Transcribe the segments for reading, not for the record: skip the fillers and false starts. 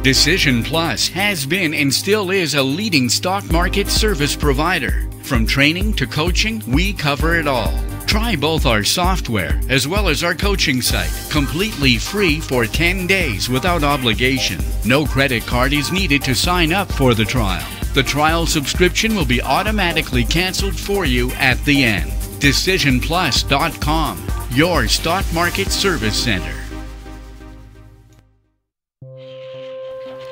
Decision Plus has been and still is a leading stock market service provider. From training to coaching, we cover it all. Try both our software as well as our coaching site, completely free for 10 days without obligation. No credit card is needed to sign up for the trial. The trial subscription will be automatically canceled for you at the end. DecisionPlus.com, your stock market service center.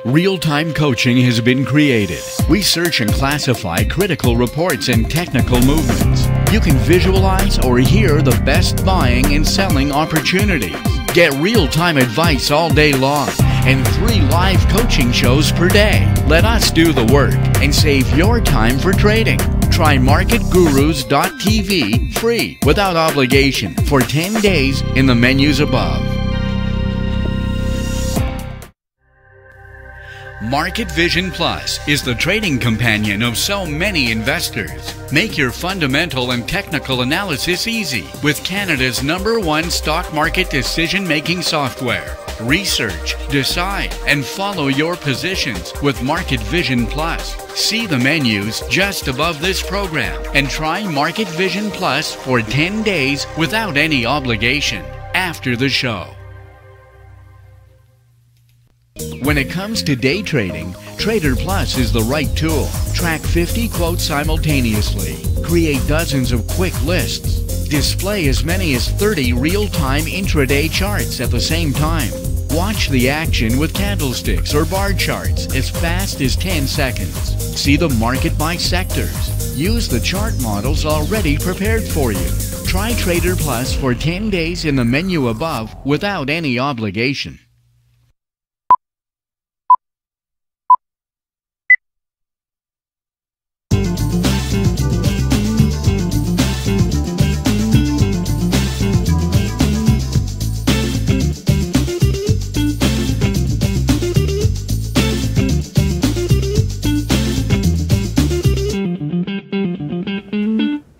Real-time coaching has been created. We search and classify critical reports and technical movements. You can visualize or hear the best buying and selling opportunities. Get real-time advice all day long and 3 live coaching shows per day. Let us do the work and save your time for trading. Try MarketGurus.tv free without obligation for 10 days in the menus above. Market Vision Plus is the trading companion of so many investors. Make your fundamental and technical analysis easy with Canada's #1 stock market decision-making software. Research, decide, and follow your positions with Market Vision Plus. See the menus just above this program and try Market Vision Plus for 10 days without any obligation after the show. When it comes to day trading, Trader Plus is the right tool. Track 50 quotes simultaneously, create dozens of quick lists, display as many as 30 real-time intraday charts at the same time. Watch the action with candlesticks or bar charts as fast as 10 seconds. See the market by sectors. Use the chart models already prepared for you. Try Trader Plus for 10 days in the menu above without any obligation.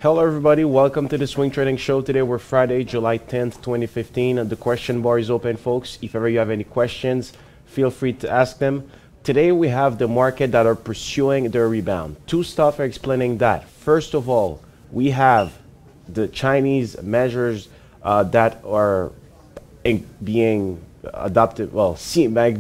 Hello everybody, welcome to the Swing Trading Show. Today we're Friday, July 10th, 2015, and the question bar is open, folks. If ever you have any questions, feel free to ask them. Today we have the market that are pursuing their rebound. 2 stuff are explaining that. First of all, we have the Chinese measures that are being adopted, well,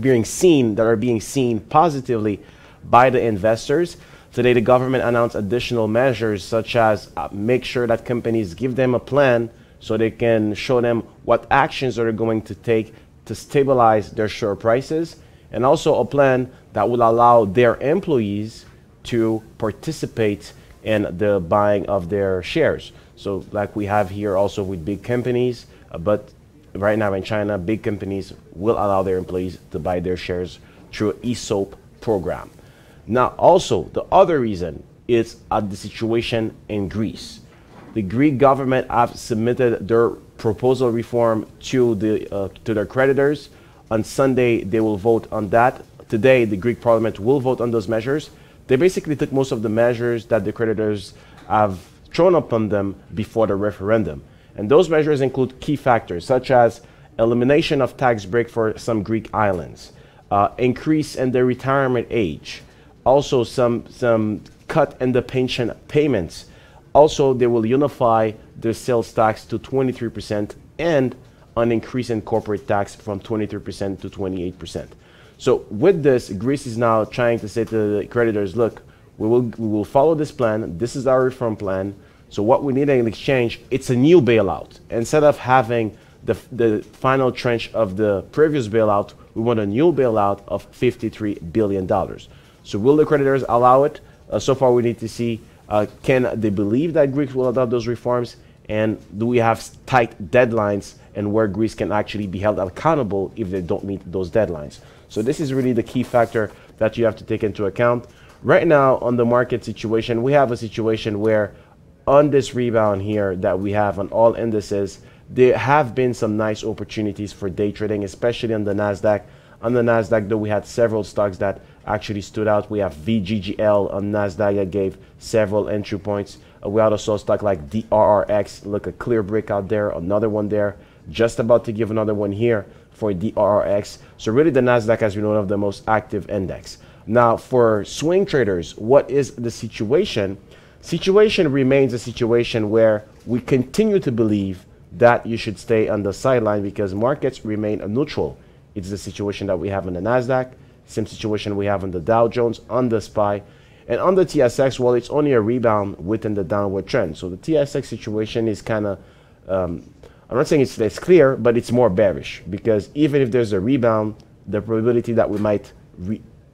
being seen positively by the investors. Today, the government announced additional measures such as make sure that companies give them a plan so they can show them what actions they're going to take to stabilize their share prices, and also a plan that will allow their employees to participate in the buying of their shares. So like we have here also with big companies, but right now in China, big companies will allow their employees to buy their shares through an ESOP program. Now, also, the other reason is the situation in Greece. The Greek government have submitted their proposal reform to their creditors. On Sunday, they will vote on that. Today, the Greek parliament will vote on those measures. They basically took most of the measures that the creditors have thrown upon them before the referendum. And those measures include key factors such as elimination of tax break for some Greek islands, increase in the retirement age, also some cut in the pension payments. Also, they will unify the sales tax to 23% and an increase in corporate tax from 23% to 28%. So with this, Greece is now trying to say to the creditors, look, we will follow this plan. This is our reform plan. So what we need in exchange, it's a new bailout. Instead of having the final tranche of the previous bailout, we want a new bailout of $53 billion. So will the creditors allow it? So far we need to see, can they believe that Greece will adopt those reforms? And do we have tight deadlines and where Greece can actually be held accountable if they don't meet those deadlines? So this is really the key factor that you have to take into account. Right now on the market situation, we have a situation where on this rebound here that we have on all indices, there have been some nice opportunities for day trading, especially on the NASDAQ. On the NASDAQ, though, we had several stocks that actually stood out. We have VGGL on NASDAQ that gave several entry points. We also saw a stock like DRRX, look, a clear breakout there, another one there, just about to give another one here. for DRRX. So really the NASDAQ has been one of the most active index. Now for swing traders, what is the situation? Situation remains a situation where we continue to believe that you should stay on the sideline because markets remain neutral. It's the situation that we have in the NASDAQ, same situation we have in the Dow Jones, on the SPY, and on the TSX. Well, it's only a rebound within the downward trend. So the TSX situation is kind of, I'm not saying it's less clear, but it's more bearish because even if there's a rebound, the probability that we might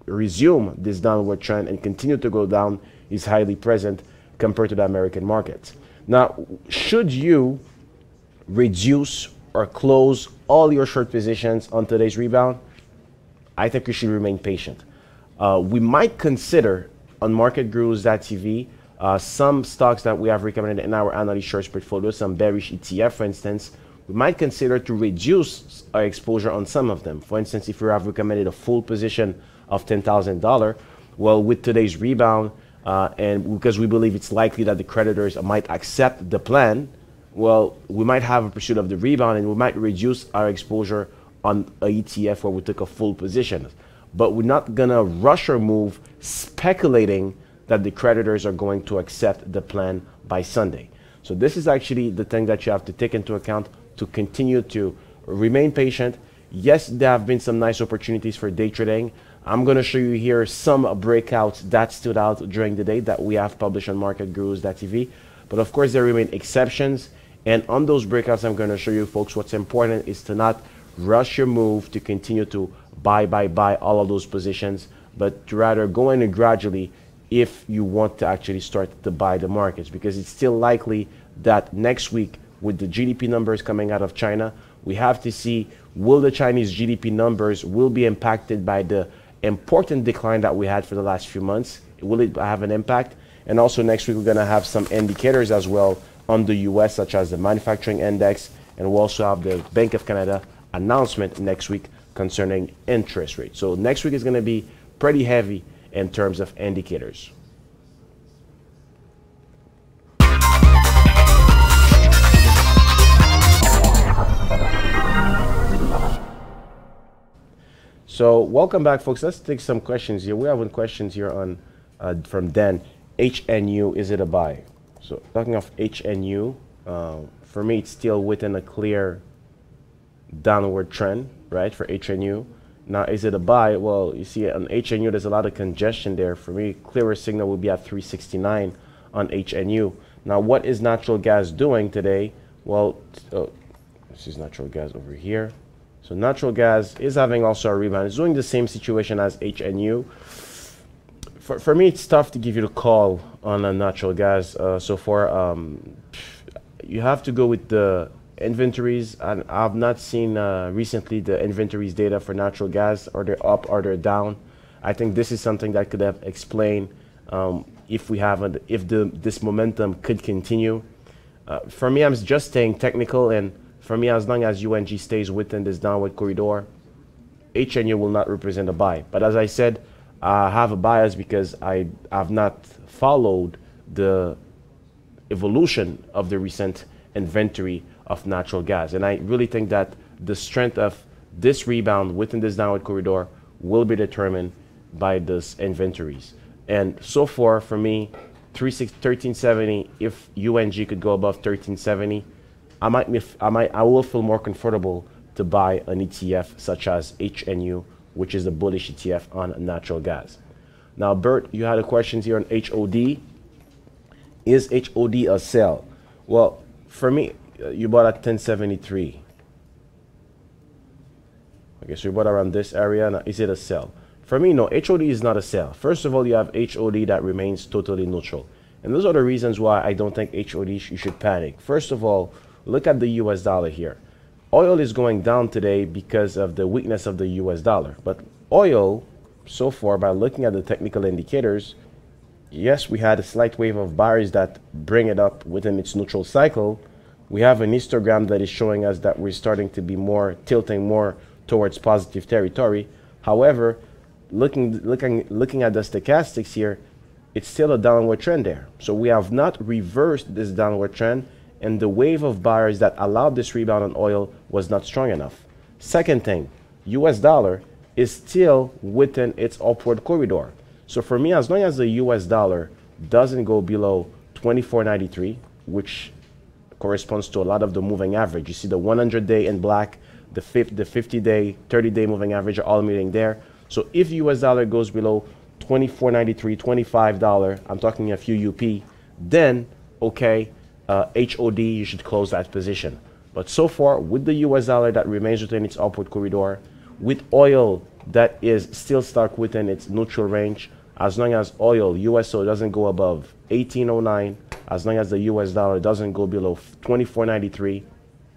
resume this downward trend and continue to go down is highly present compared to the American markets. Now, should you reduce or close all your short positions on today's rebound? I think you should remain patient. We might consider on marketgurus.tv some stocks that we have recommended in our analyst shorts portfolio, some bearish ETF, for instance. We might consider to reduce our exposure on some of them. For instance, if we have recommended a full position of $10,000, well, with today's rebound, and because we believe it's likely that the creditors might accept the plan, well, we might have a pursuit of the rebound and we might reduce our exposure on a ETF where we took a full position. But we're not gonna rush or move speculating that the creditors are going to accept the plan by Sunday. So this is actually the thing that you have to take into account to continue to remain patient. Yes, there have been some nice opportunities for day trading. I'm going to show you here some breakouts that stood out during the day that we have published on marketgurus.tv. But of course, there remain exceptions. And on those breakouts, I'm going to show you folks what's important is to not rush your move to continue to buy all of those positions, but to rather go in gradually if you want to actually start to buy the markets, because it's still likely that next week with the GDP numbers coming out of China, we have to see will the Chinese GDP numbers will be impacted by the important decline that we had for the last few months. Will it have an impact? And also next week, we're going to have some indicators as well on the US, such as the manufacturing index, and we'll also have the Bank of Canada announcement next week concerning interest rates. So next week is going to be pretty heavy in terms of indicators. So welcome back, folks. Let's take some questions here. We have questions here on from Dan. HNU, is it a buy? So talking of HNU, for me, it's still within a clear downward trend, right, for HNU. Now, is it a buy? Well, you see on HNU, there's a lot of congestion there. For me, clearer signal would be at 369 on HNU. Now, what is natural gas doing today? Well, this is natural gas over here. So natural gas is having also a rebound. It's doing the same situation as HNU. For me, it's tough to give you the call on a natural gas so far. You have to go with the inventories, and I've not seen recently the inventories data for natural gas. Are they up, are they down? I think this is something that could have explained if this momentum could continue. For me, I'm just staying technical, and for me, as long as UNG stays within this downward corridor, HNU will not represent a buy. But as I said, I have a bias because I have not followed the evolution of the recent inventory of natural gas. And I really think that the strength of this rebound within this downward corridor will be determined by these inventories. And so far, for me, 1370, if UNG could go above 1370, I will feel more comfortable to buy an ETF such as HNU, which is the bullish ETF on natural gas. Now, Bert, you had a question here on HOD. Is HOD a sell? Well, for me, you bought at 1073. Okay, so you bought around this area. Now, is it a sell? For me, no, HOD is not a sell. First of all, you have HOD that remains totally neutral. And those are the reasons why I don't think HOD you should panic. First of all, look at the US dollar here. Oil is going down today because of the weakness of the US dollar. But oil, so far, by looking at the technical indicators, yes, we had a slight wave of buyers that bring it up within its neutral cycle. We have an histogram that is showing us that we're starting to be tilting more towards positive territory. However, looking at the stochastics here, it's still a downward trend there. So we have not reversed this downward trend, and the wave of buyers that allowed this rebound on oil was not strong enough. Second thing, US dollar is still within its upward corridor. So for me, as long as the US dollar doesn't go below 24.93, which corresponds to a lot of the moving average. You see the 100-day in black, the 50-day, 30-day moving average are all meeting there. So if US dollar goes below 24.93, $25, I'm talking a few UP, then okay, HOD, you should close that position. But so far, with the US dollar that remains within its upward corridor, with oil that is still stuck within its neutral range, as long as oil, USO, doesn't go above 1809, as long as the US dollar doesn't go below 24.93,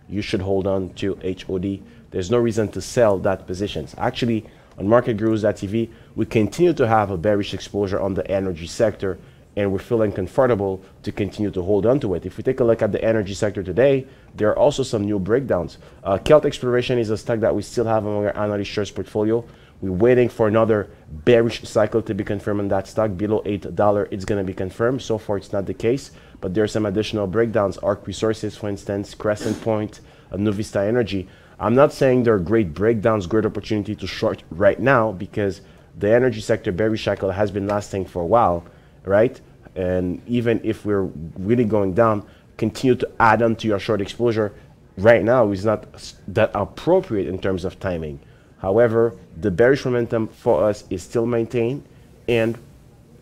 you should hold on to HOD. There's no reason to sell that positions. Actually, on MarketGurus.tv, we continue to have a bearish exposure on the energy sector, and we're feeling comfortable to continue to hold on to it. If we take a look at the energy sector today, there are also some new breakdowns. Kelt Exploration is a stock that we still have among our analyst shares portfolio. We're waiting for another bearish cycle to be confirmed on that stock. Below $8, it's going to be confirmed. So far, it's not the case, but there are some additional breakdowns. ARC Resources, for instance, Crescent Point, Nuvista Energy. I'm not saying they're great breakdowns, great opportunity to short right now, because the energy sector bearish cycle has been lasting for a while, right? And even if we're really going down, continue to add on to your short exposure right now is not that appropriate in terms of timing. However, the bearish momentum for us is still maintained, and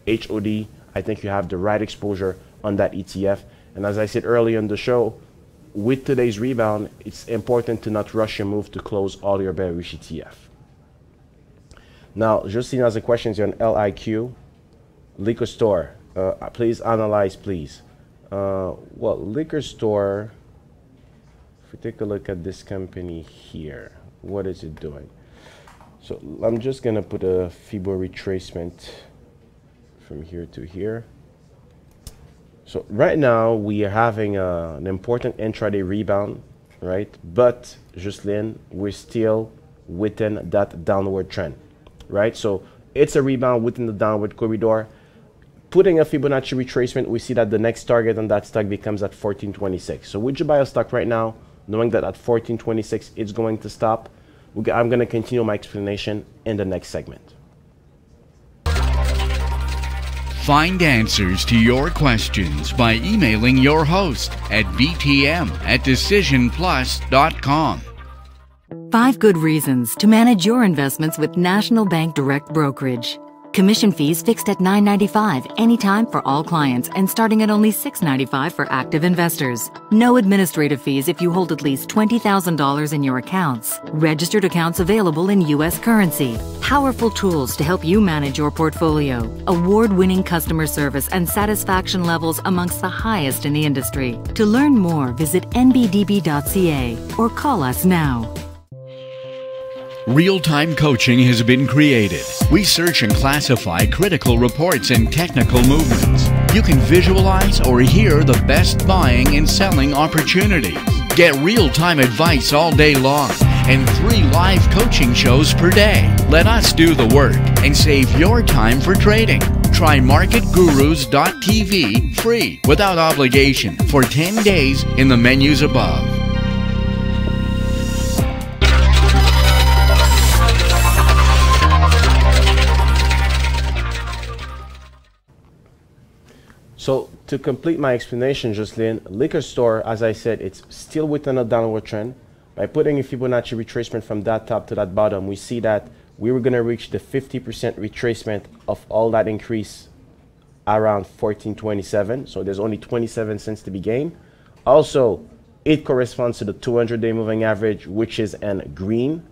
HOD, I think you have the right exposure on that ETF. And as I said earlier in the show, with today's rebound, it's important to not rush your move to close all your bearish ETF. Now, Justine has a question here on LIQ. Liquor store, please analyze, please. Well, liquor store, if we take a look at this company here, what is it doing? So I'm just going to put a Fibo retracement from here to here. So right now we are having an important intraday rebound, right? But Jocelyn, we're still within that downward trend, right? So it's a rebound within the downward corridor. Putting a Fibonacci retracement, we see that the next target on that stock becomes at 1426. So would you buy a stock right now, knowing that at 1426 it's going to stop? I'm going to continue my explanation in the next segment. Find answers to your questions by emailing your host at btm@decisionplus.com. 5 good reasons to manage your investments with National Bank Direct Brokerage. Commission fees fixed at $9.95 anytime for all clients and starting at only $6.95 for active investors. No administrative fees if you hold at least $20,000 in your accounts. Registered accounts available in U.S. currency. Powerful tools to help you manage your portfolio. Award-winning customer service and satisfaction levels amongst the highest in the industry. To learn more, visit nbdb.ca or call us now. Real-time coaching has been created. We search and classify critical reports and technical movements. You can visualize or hear the best buying and selling opportunities. Get real-time advice all day long and 3 live coaching shows per day. Let us do the work and save your time for trading. Try MarketGurus.tv free without obligation for 10 days in the menus above. So to complete my explanation, Jocelyn, liquor store, as I said, it's still within a downward trend. By putting a Fibonacci retracement from that top to that bottom, we see that we were going to reach the 50% retracement of all that increase around 1427. So there's only 27 cents to be gained. Also, it corresponds to the 200-day moving average, which is in green.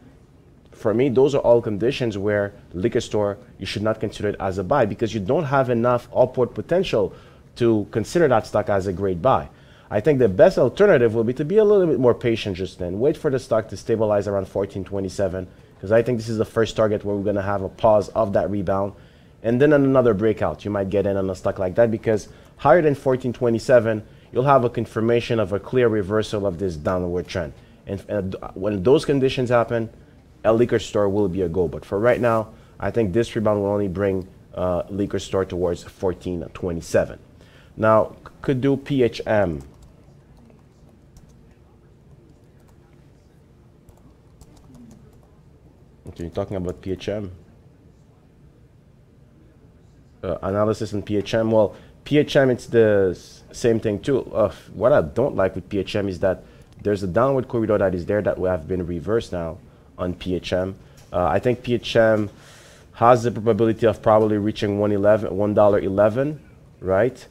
For me, those are all conditions where liquor store, you should not consider it as a buy because you don't have enough upward potential to consider that stock as a great buy. I think the best alternative will be to be a little bit more patient just then. Wait for the stock to stabilize around 1427 because I think this is the first target where we're going to have a pause of that rebound. And then on another breakout, you might get in on a stock like that because higher than 1427, you'll have a confirmation of a clear reversal of this downward trend. And when those conditions happen, a liquor store will be a go. But for right now, I think this rebound will only bring liquor store towards 1427. Now, could do PHM. Okay, you're talking about PHM. Analysis on PHM. Well, PHM, it's the same thing too. What I don't like with PHM is that there's a downward corridor that is there that will have been reversed now on PHM. I think PHM has the probability of probably reaching $1.11, right?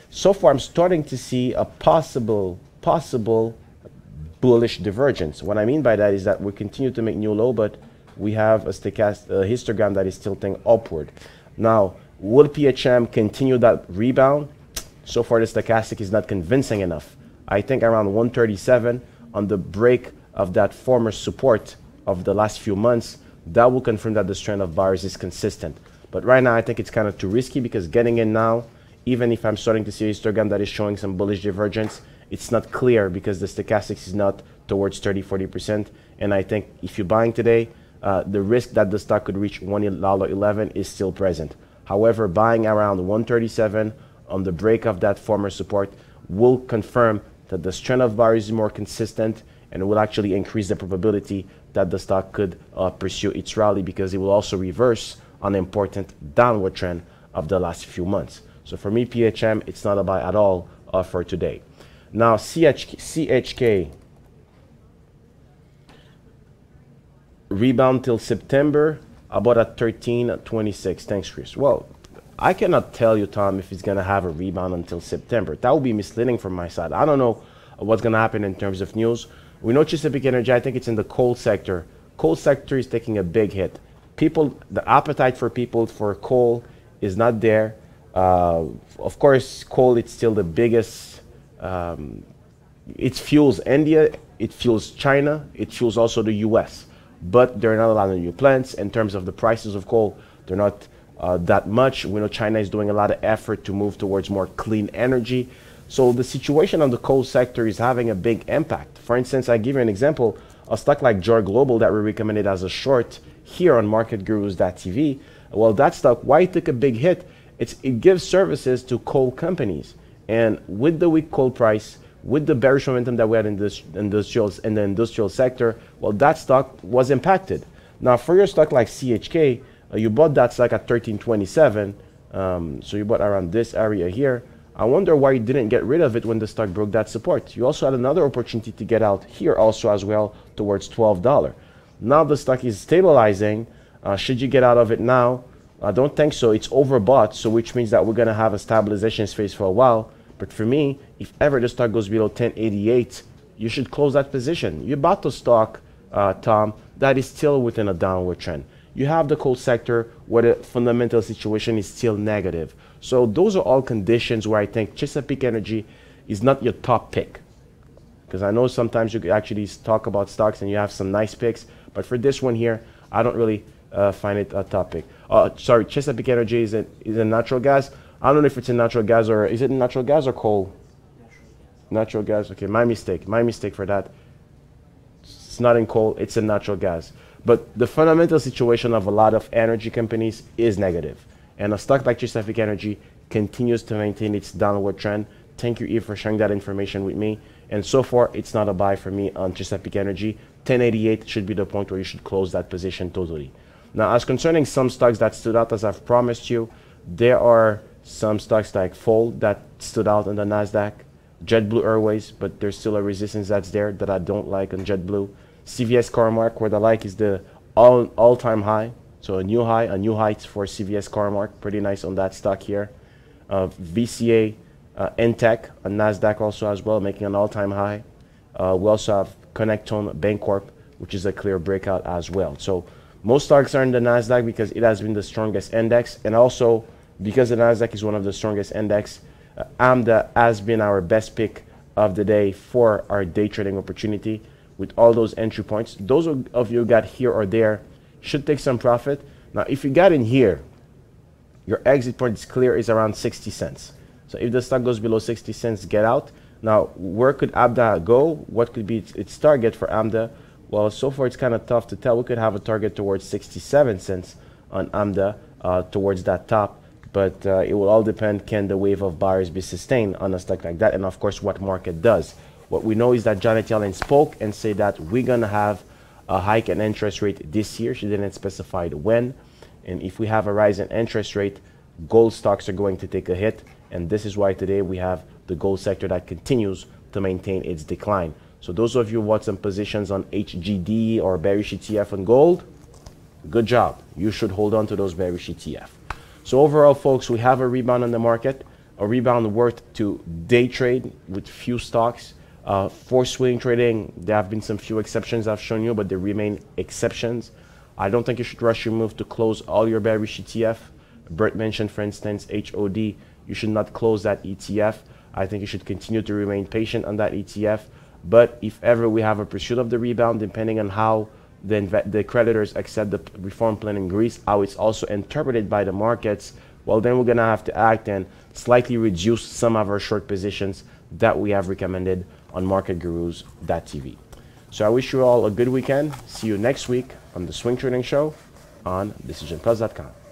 So far, I'm starting to see a possible bullish divergence. What I mean by that is that we continue to make new low, but we have a histogram that is tilting upward. Now, will PHM continue that rebound? So far, the stochastic is not convincing enough. I think around 137 on the break of that former support of the last few months, that will confirm that the trend of buyers is consistent. But right now, I think it's kind of too risky because getting in now, even if I'm starting to see a histogram that is showing some bullish divergence, it's not clear because the stochastics is not towards 30-40%. And I think if you're buying today, the risk that the stock could reach $1.11 is still present. However, buying around 137 on the break of that former support will confirm that the trend of buyers is more consistent and will actually increase the probability that the stock could pursue its rally because it will also reverse an important downward trend of the last few months. So for me, PHM, it's not a buy at all for today. Now, CHK rebound till September, about at 13.26. Thanks, Chris. Well, I cannot tell you, Tom, if it's going to have a rebound until September. That would be misleading from my side. I don't know what's going to happen in terms of news. We know Chesapeake Energy, I think it's in the coal sector. Coal sector is taking a big hit. People, the appetite for people for coal is not there. Of course, coal, it's still the biggest. It fuels India, it fuels China, it fuels also the US. But there are not a lot of new plants. In terms of the prices of coal, they're not that much. We know China is doing a lot of effort to move towards more clean energy. So the situation on the coal sector is having a big impact. For instance, I give you an example, a stock like JOR Global that we recommended as a short here on MarketGurus.tv. Well, that stock, why it took a big hit? It gives services to coal companies. And with the weak coal price, with the bearish momentum that we had in the industrial sector, well, that stock was impacted. Now, for your stock like CHK, you bought that stock at 13.27, so you bought around this area here. I wonder why you didn't get rid of it when the stock broke that support. You also had another opportunity to get out here also as well towards $12. Now the stock is stabilizing. Should you get out of it now? I don't think so. It's overbought, so which means that we're going to have a stabilization phase for a while. But for me, if ever the stock goes below 10.88, you should close that position. You bought the stock, Tom, that is still within a downward trend. You have the coal sector where the fundamental situation is still negative. So those are all conditions where I think Chesapeake Energy is not your top pick. Because I know sometimes you actually talk about stocks and you have some nice picks. But for this one here, I don't really find it a top pick. Sorry, Chesapeake Energy is in natural gas. I don't know if it's in natural gas or is it in natural gas or coal? Natural gas. Okay, my mistake. My mistake for that. It's not in coal. It's in natural gas. But the fundamental situation of a lot of energy companies is negative. And a stock like Chesapeake Energy continues to maintain its downward trend. Thank you, Eve, for sharing that information with me. And so far, it's not a buy for me on Chesapeake Energy. 10.88 should be the point where you should close that position totally. Now, as concerning some stocks that stood out, as I've promised you, there are some stocks like Fold that stood out on the NASDAQ. JetBlue Airways, but there's still a resistance that's there that I don't like on JetBlue. CVS Car-Mart, where the like is the all-time high. So a new heights for CVS Car-Mart. Pretty nice on that stock here. VCA, Intech on NASDAQ also as well, making an all-time high. We also have Connectone Bancorp, which is a clear breakout as well. So most stocks are in the NASDAQ because it has been the strongest index. And also because the NASDAQ is one of the strongest index, AMDA has been our best pick of the day for our day trading opportunity with all those entry points. Those of you who got here or there should take some profit. Now, if you got in here, your exit point is clear, is around 60 cents. So if the stock goes below 60 cents, get out. Now, where could AMDA go? What could be its target for AMDA? Well, so far it's kind of tough to tell. We could have a target towards 67 cents on AMDA towards that top. But it will all depend, can the wave of buyers be sustained on a stock like that? And of course, what market does. What we know is that Janet Yellen spoke and said that we're going to have a hike in interest rate this year. She didn't specify when. And if we have a rise in interest rate, gold stocks are going to take a hit. And this is why today we have the gold sector that continues to maintain its decline. So those of you who want some positions on HGD or bearish ETF on gold, good job. You should hold on to those bearish ETF. So overall, folks, we have a rebound in the market, a rebound worth to day trade with few stocks. For swing trading, there have been some few exceptions I've shown you, but they remain exceptions. I don't think you should rush your move to close all your bearish ETF. Bert mentioned, for instance, HOD. You should not close that ETF. I think you should continue to remain patient on that ETF. But if ever we have a pursuit of the rebound, depending on how the creditors accept the reform plan in Greece, how it's also interpreted by the markets, well, then we're going to have to act and slightly reduce some of our short positions that we have recommended on MarketGurus.tv. So I wish you all a good weekend. See you next week on the Swing Trading Show on DecisionPlus.com.